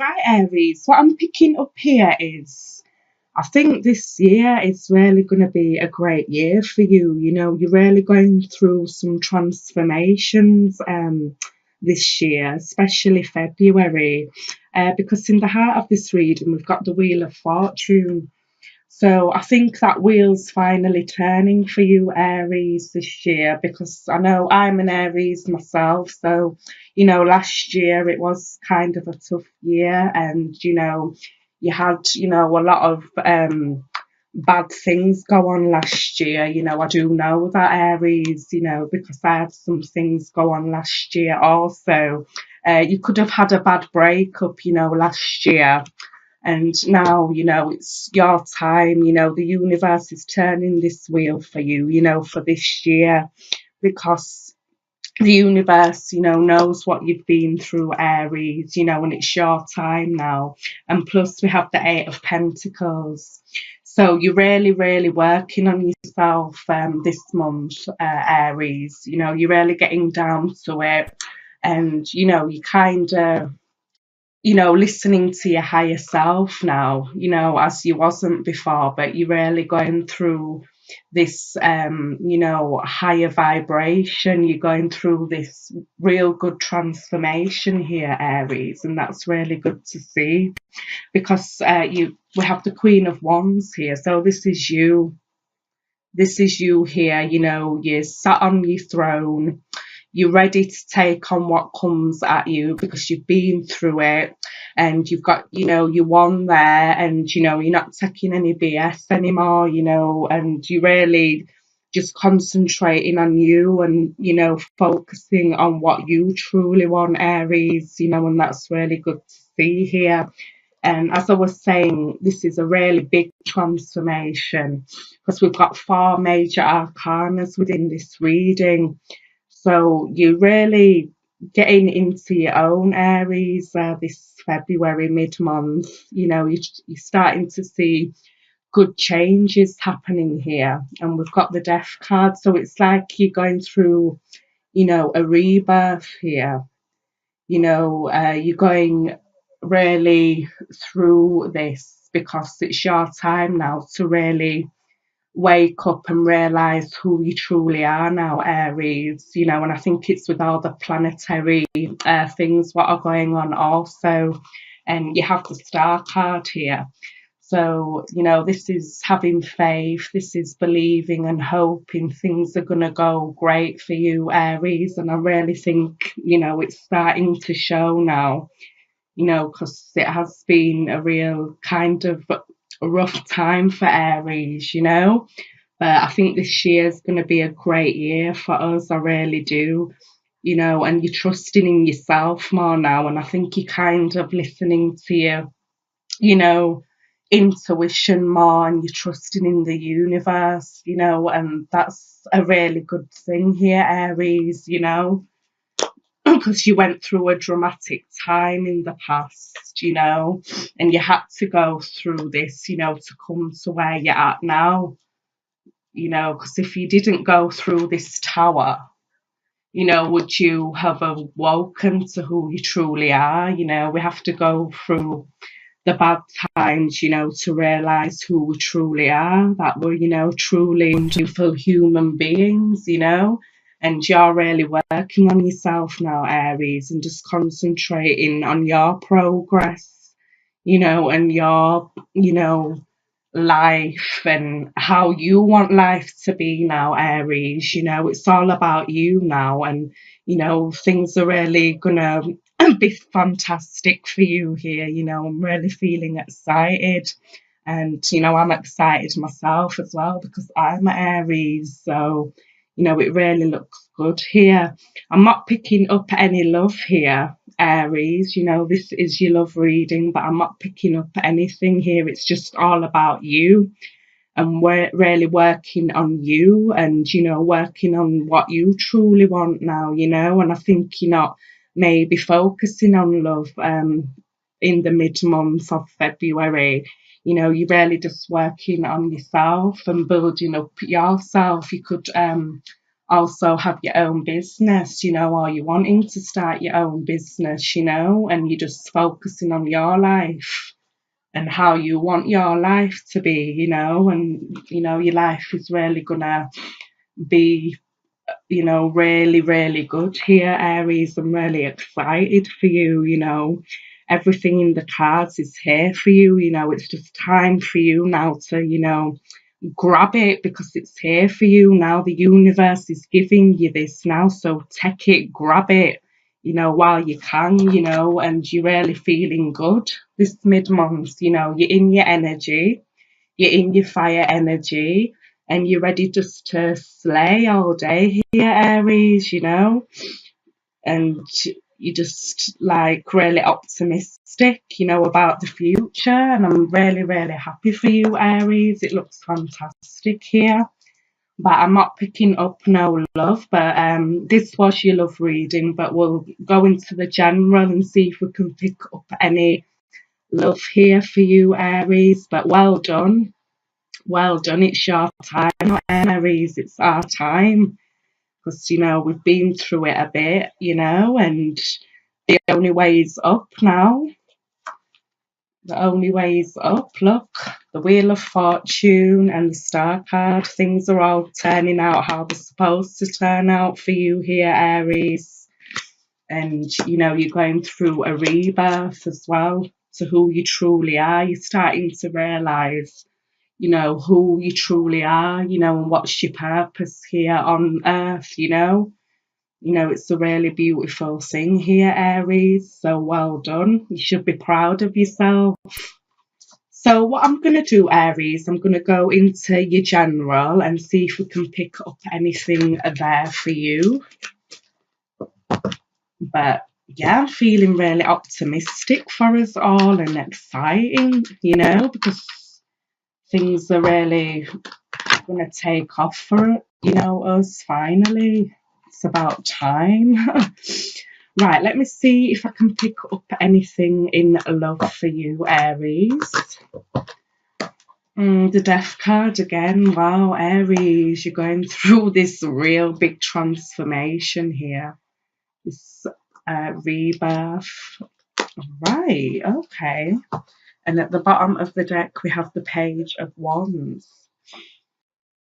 Right, Aries, what I'm picking up here is I think this year is really going to be a great year for you. You're really going through some transformations this year, especially February, because in the heart of this reading, we've got the Wheel of Fortune. So I think that wheel's finally turning for you, Aries, this year, because I know I'm an Aries myself. So, last year it was kind of a tough year, and you had, a lot of bad things go on last year. I do know that, Aries, because I had some things go on last year also. You could have had a bad breakup, last year, and now, it's your time. The universe is turning this wheel for you, for this year, because the universe, knows what you've been through, Aries, and it's your time now. And plus, we have the Eight of Pentacles. So you're really, really working on yourself this month, Aries. You're really getting down to it. And, you kind of listening to your higher self now, as you wasn't before, but you're really going through this, higher vibration. You're going through this real good transformation here, Aries, and that's really good to see because we have the Queen of Wands here. So this is you. This is you here, you're sat on your throne, you're ready to take on what comes at you because you've been through it, and you've got, you won there, and you're not taking any BS anymore, and you're really just concentrating on you and focusing on what you truly want, Aries, and that's really good to see here. And as I was saying, this is a really big transformation because we've got four major arcanas within this reading. So you're really getting into your own, Aries, this February mid-month. You're starting to see good changes happening here. And we've got the Death card. So it's like you're going through, a rebirth here. You're going really through this because it's your time now to really wake up and realize who you truly are now, Aries. And I think it's with all the planetary things what are going on also. And you have the Star card here. So, this is having faith, this is believing and hoping things are going to go great for you, Aries. And I really think, it's starting to show now, because it has been a real kind of rough time for Aries, But I think this year is going to be a great year for us. I really do, and you're trusting in yourself more now. And I think you're kind of listening to your, you know, intuition more, and you're trusting in the universe, and that's a really good thing here, Aries, because you went through a dramatic time in the past, and you had to go through this, to come to where you're at now, because if you didn't go through this tower, would you have awoken to who you truly are? We have to go through the bad times, to realise who we truly are, that we're, truly wonderful human beings, and you're really working on yourself now, Aries, and just concentrating on your progress, and your, life and how you want life to be now, Aries. It's all about you now, and things are really gonna be fantastic for you here. I'm really feeling excited, and I'm excited myself as well because I'm an Aries. So it really looks good here. I'm not picking up any love here, Aries. This is your love reading, but I'm not picking up anything here. It's just all about you, and we're really working on you, and working on what you truly want now, and I think you're not maybe focusing on love in the mid-month of February. You're really just working on yourself and building up yourself. You could also have your own business, or you're wanting to start your own business, and you're just focusing on your life and how you want your life to be, and your life is really gonna be, really, really good here, Aries. I'm really excited for you, everything in the cards is here for you, it's just time for you now to, grab it because it's here for you now. The universe is giving you this now, so take it, grab it, while you can, and you're really feeling good this mid-month, you're in your energy, you're in your fire energy, and you're ready just to slay all day here, Aries, and you're just like really optimistic, about the future. And I'm really, really happy for you, Aries. It looks fantastic here. But I'm not picking up no love. But this was your love reading. But we'll go into the general and see if we can pick up any love here for you, Aries. But well done. Well done. It's your time, not Aries. It's our time. Because, we've been through it a bit, and the only way is up now. The only way is up. Look, the Wheel of Fortune and the Star card. Things are all turning out how they're supposed to turn out for you here, Aries. And, you're going through a rebirth as well to who you truly are. You're starting to realise, who you truly are, and what's your purpose here on earth, it's a really beautiful thing here, Aries. So well done. You should be proud of yourself. So what I'm going to do, Aries, I'm going to go into your general and see if we can pick up anything there for you. But yeah, I'm feeling really optimistic for us all and exciting, because things are really going to take off for, us finally. It's about time. Right, let me see if I can pick up anything in love for you, Aries. The Death card again. Wow, Aries, you're going through this real big transformation here. This rebirth. Right, okay. And at the bottom of the deck, we have the Page of Wands.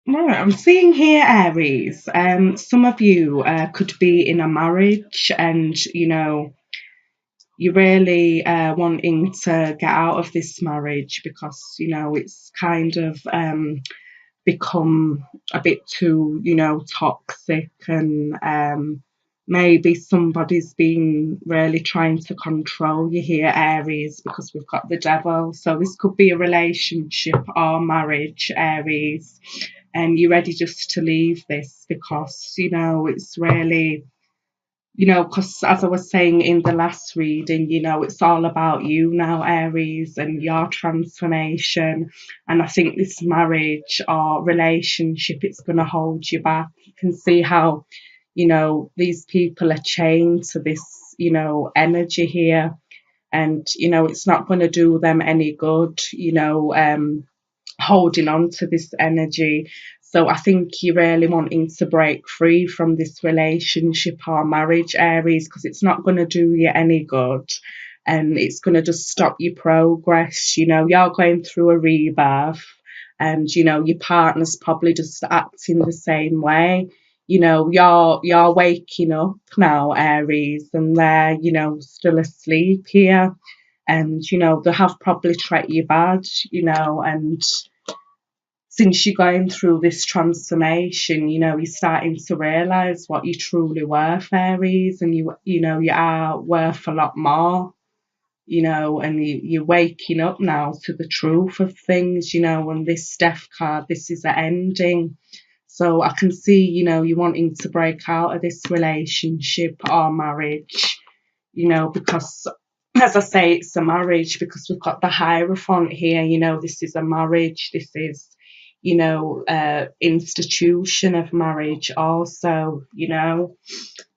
Right, I'm seeing here, Aries. Some of you could be in a marriage, and you're really wanting to get out of this marriage because it's kind of become a bit too toxic, and maybe somebody's been really trying to control you here, Aries, because we've got the Devil. So this could be a relationship or marriage, Aries, and you're ready just to leave this because it's really, because as I was saying in the last reading, it's all about you now, Aries, and your transformation. And I think this marriage or relationship, it's going to hold you back. You can see how, these people are chained to this, energy here. And, it's not going to do them any good, holding on to this energy. So I think you're really wanting to break free from this relationship or marriage, Aries, because it's not going to do you any good, and it's going to just stop your progress. You're going through a rebirth, and your partner's probably just acting the same way. You're waking up now, Aries, and they're still asleep here, and they have probably treated you bad, and since you're going through this transformation, you're starting to realize what you truly worth, Aries, and you are worth a lot more, and you're waking up now to the truth of things, and this Death card, this is an ending. So I can see, you wanting to break out of this relationship or marriage, because as I say, it's a marriage because we've got the Hierophant here, this is a marriage, this is, institution of marriage also,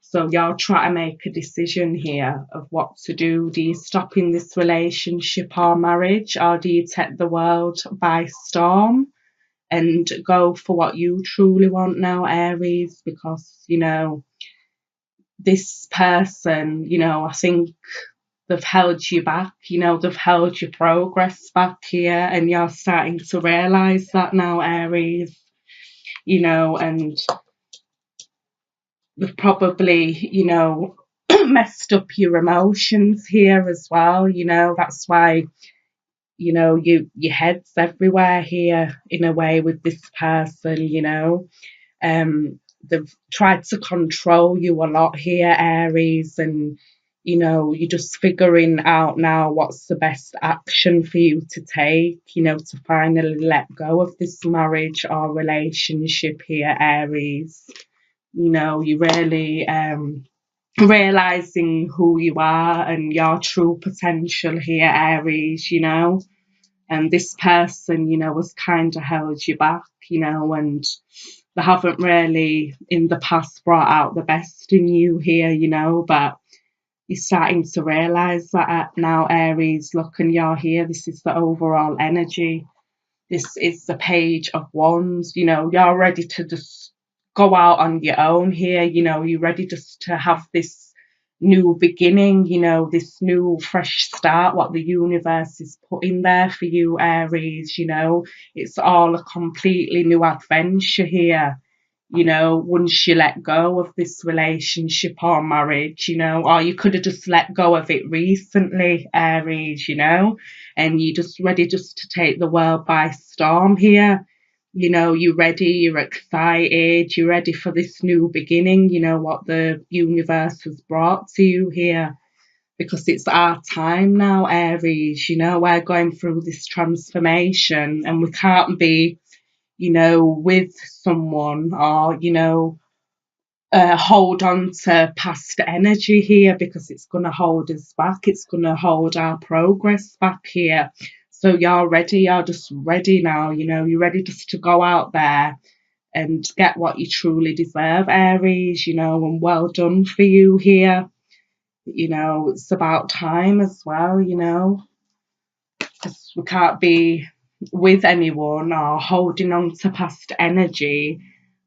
so you're trying to make a decision here of what to do. Do you stop in this relationship or marriage, or do you take the world by storm? and go for what you truly want now, Aries, because, you know, this person, you know, I think they've held you back, you know, they've held your progress back here, and you're starting to realise that now, Aries, you know, and they've probably, you know, messed up your emotions here as well, you know, that's why, you know, your head's everywhere here in a way with this person, you know. They've tried to control you a lot here, Aries, and you know, you're just figuring out now what's the best action for you to take, you know, to finally let go of this marriage or relationship here, Aries. You know, you're really realizing who you are and your true potential here, Aries, you know. And this person, you know, has kind of held you back, you know, and they haven't really in the past brought out the best in you here, you know, but you're starting to realize that now, Aries. Look, and you're here. This is the overall energy. This is the Page of Wands. You know, you're ready to just go out on your own here. You know, you're ready just to have this new beginning, you know, this new fresh start, what the universe is putting there for you, Aries. You know, it's all a completely new adventure here, you know, once you let go of this relationship or marriage, you know, or you could have just let go of it recently, Aries, you know, and you're just ready just to take the world by storm here. You know, you're ready, you're excited, you're ready for this new beginning, you know, what the universe has brought to you here. Because it's our time now, Aries, you know, we're going through this transformation and we can't be, you know, with someone or, you know, hold on to past energy here because it's going to hold us back. It's going to hold our progress back here. So you're ready. You're just ready now. You know, you're ready just to go out there and get what you truly deserve, Aries, you know, and well done for you here. You know, it's about time as well, you know. We can't be with anyone or holding on to past energy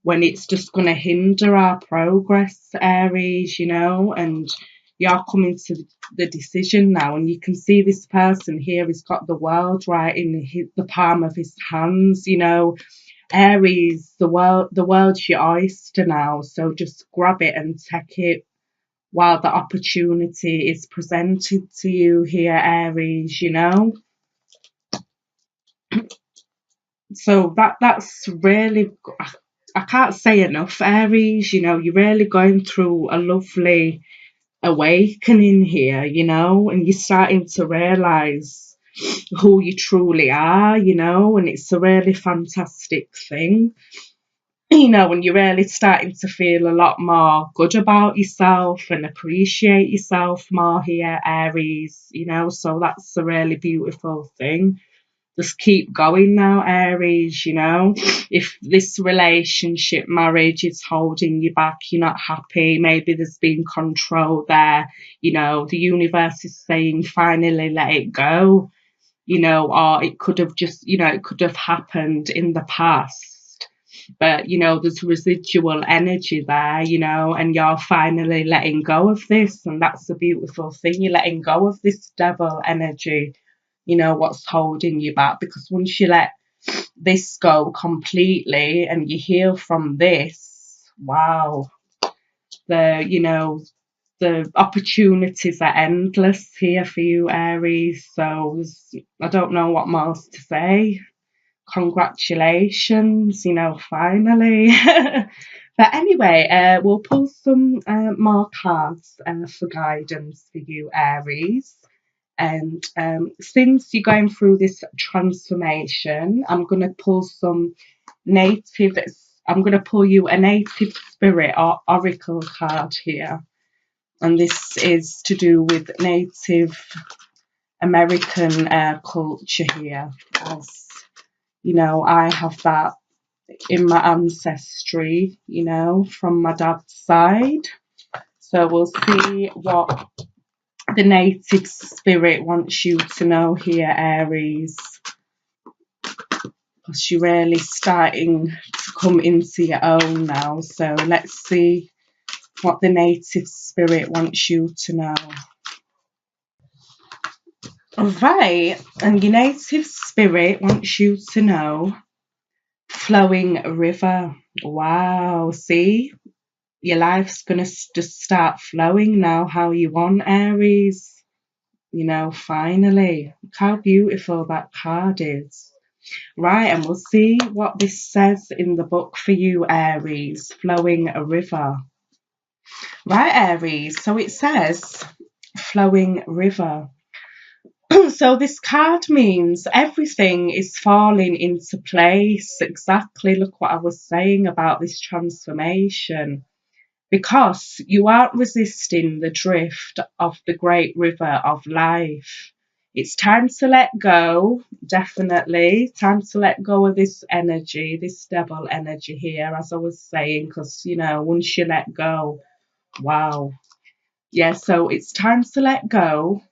when it's just going to hinder our progress, Aries, you know, and you're coming to the decision now, and you can see this person here has got the world right in the palm of his hands, you know. Aries, the world's your oyster now, so just grab it and take it while the opportunity is presented to you here, Aries, you know. So that's really, I can't say enough, Aries, you know, you're really going through a lovely awakening here, you know, and you're starting to realize who you truly are, you know, and it's a really fantastic thing, you know, and you're really starting to feel a lot more good about yourself and appreciate yourself more here, Aries, you know, so that's a really beautiful thing. Just keep going now, Aries, you know. If this relationship, marriage is holding you back, you're not happy, maybe there's been control there, you know, the universe is saying finally let it go, you know, or it could have just, you know, it could have happened in the past. But, you know, there's residual energy there, you know, and you're finally letting go of this. And that's the beautiful thing. You're letting go of this devil energy, you know, what's holding you back. Because once you let this go completely and you heal from this, wow, you know, the opportunities are endless here for you, Aries. So I don't know what more to say. Congratulations, you know, finally. But anyway, we'll pull some more cards for guidance for you, Aries. And since you're going through this transformation, I'm going to pull some native, I'm going to pull you a native spirit or oracle card here. And this is to do with Native American culture here. As you know, I have that in my ancestry, you know, from my dad's side. So we'll see what the native spirit wants you to know here, Aries. because you're really starting to come into your own now. So let's see what the native spirit wants you to know. Right, and your native spirit wants you to know flowing river. Wow, see, your life's gonna just start flowing now how you want, Aries. You know, finally, look how beautiful that card is. Right, and we'll see what this says in the book for you, Aries, flowing a river. Right, Aries, so it says flowing river. So this card means everything is falling into place. Exactly, look what I was saying about this transformation. Because you aren't resisting the drift of the great river of life. It's time to let go, definitely. Time to let go of this energy, this devil energy here, as I was saying, because, you know, once you let go, wow. Yeah, so it's time to let go.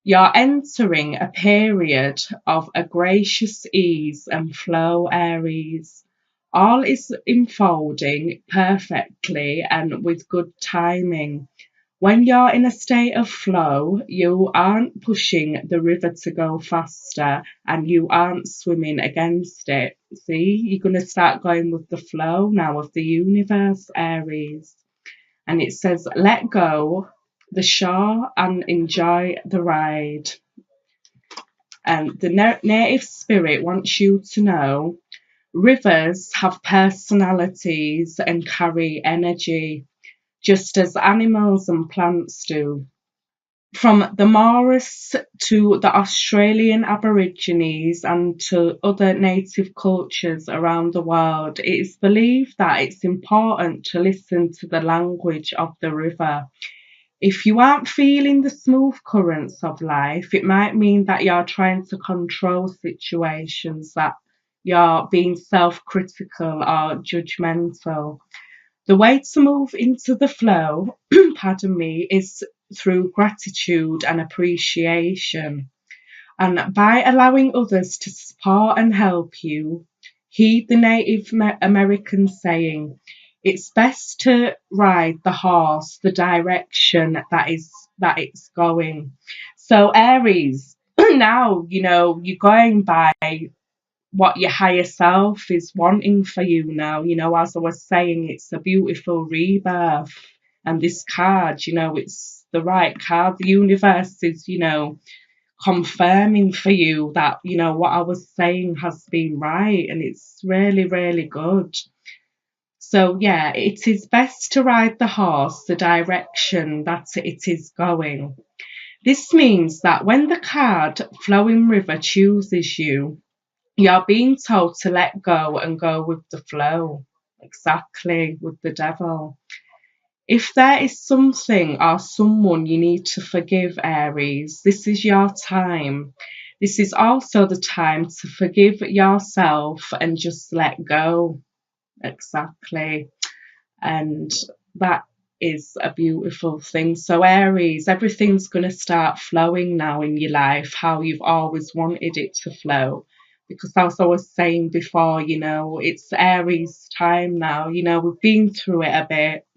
You're entering a period of a gracious ease and flow, Aries. All is unfolding perfectly and with good timing. When you're in a state of flow, you aren't pushing the river to go faster and you aren't swimming against it. See, you're going to start going with the flow now of the universe, Aries. And it says, let go the shore and enjoy the ride. And the native spirit wants you to know rivers have personalities and carry energy, just as animals and plants do. From the Maoris to the Australian Aborigines and to other native cultures around the world, it is believed that it's important to listen to the language of the river. If you aren't feeling the smooth currents of life, it might mean that you're trying to control situations, that you're being self critical or judgmental. The way to move into the flow, pardon me, is through gratitude and appreciation. And by allowing others to support and help you, heed the Native American saying, it's best to ride the horse the direction that it's going. So Aries, now you know you're going by what your higher self is wanting for you now. You know, as I was saying, it's a beautiful rebirth. And this card, you know, it's the right card. The universe is, you know, confirming for you that, you know, what I was saying has been right. And it's really, really good. So, yeah, it is best to ride the horse the direction that it is going. This means that when the card Flowing River chooses you, you're being told to let go and go with the flow. Exactly, with the devil. If there is something or someone you need to forgive, Aries, this is your time. This is also the time to forgive yourself and just let go. Exactly. And that is a beautiful thing. So, Aries, everything's going to start flowing now in your life how you've always wanted it to flow. Because, as I was saying before, you know, it's Aries time now. You know, we've been through it a bit,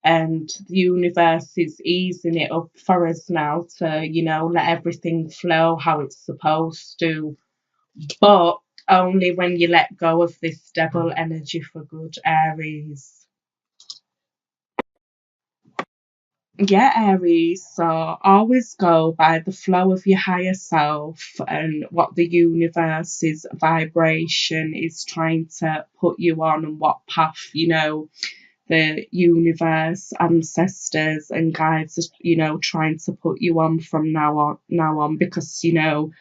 and the universe is easing it up for us now to, you know, let everything flow how it's supposed to. But only when you let go of this devil energy for good, Aries. Yeah, Aries. So always go by the flow of your higher self and what the universe's vibration is trying to put you on and what path, you know, the universe, ancestors and guides are, you know, trying to put you on from now on because, you know,